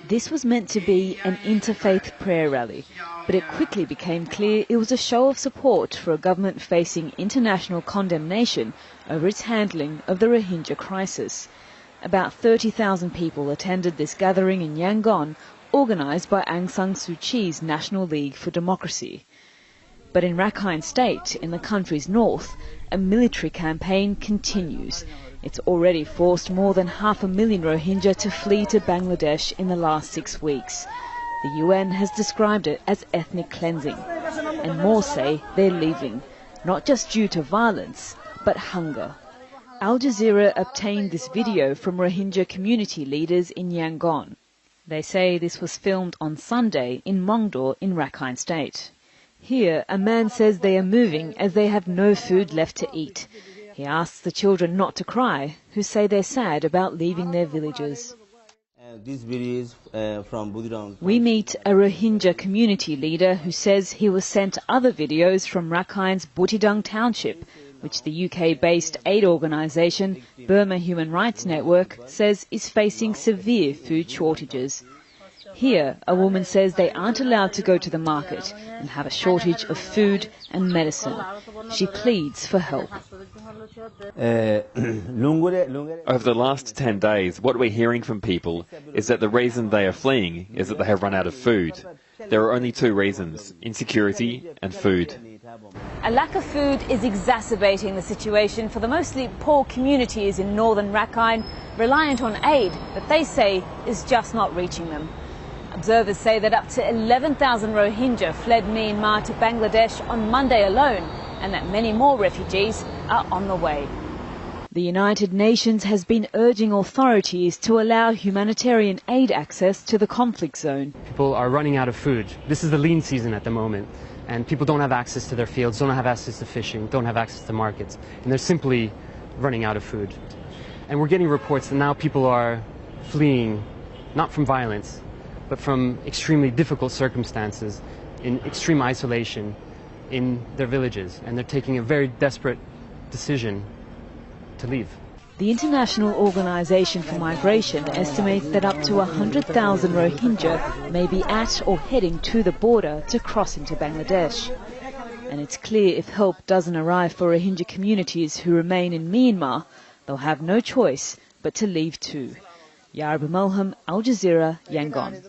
This was meant to be an interfaith prayer rally, but it quickly became clear it was a show of support for a government facing international condemnation over its handling of the Rohingya crisis. About 30,000 people attended this gathering in Yangon, organised by Aung San Suu Kyi's National League for Democracy. But in Rakhine State, in the country's north, a military campaign continues. It's already forced more than 500,000 Rohingya to flee to Bangladesh in the last 6 weeks. The UN has described it as ethnic cleansing, and more say they're leaving, not just due to violence, but hunger. Al Jazeera obtained this video from Rohingya community leaders in Yangon. They say this was filmed on Sunday in Mongdor in Rakhine State. Here, a man says they are moving as they have no food left to eat. He asks the children not to cry, who say they're sad about leaving their villages. This video is from Budidong. We meet a Rohingya community leader who says he was sent other videos from Rakhine's Butidang township, which the UK-based aid organisation Burma Human Rights Network says is facing severe food shortages. Here, a woman says they aren't allowed to go to the market and have a shortage of food and medicine. She pleads for help. Over the last 10 days, what we're hearing from people is that the reason they are fleeing is that they have run out of food. There are only two reasons: insecurity and food. A lack of food is exacerbating the situation for the mostly poor communities in northern Rakhine, reliant on aid that they say is just not reaching them. Observers say that up to 11,000 Rohingya fled Myanmar to Bangladesh on Monday alone, and that many more refugees are on the way. The United Nations has been urging authorities to allow humanitarian aid access to the conflict zone. People are running out of food. This is the lean season at the moment, and people don't have access to their fields, don't have access to fishing, don't have access to markets, and they're simply running out of food. And we're getting reports that now people are fleeing, not from violence, but from extremely difficult circumstances, in extreme isolation in their villages, and they're taking a very desperate decision to leave. The International Organization for Migration estimates that up to 100,000 Rohingya may be at or heading to the border to cross into Bangladesh. And it's clear if help doesn't arrive for Rohingya communities who remain in Myanmar, they'll have no choice but to leave too. Yarba Mulham, Al Jazeera, Yangon.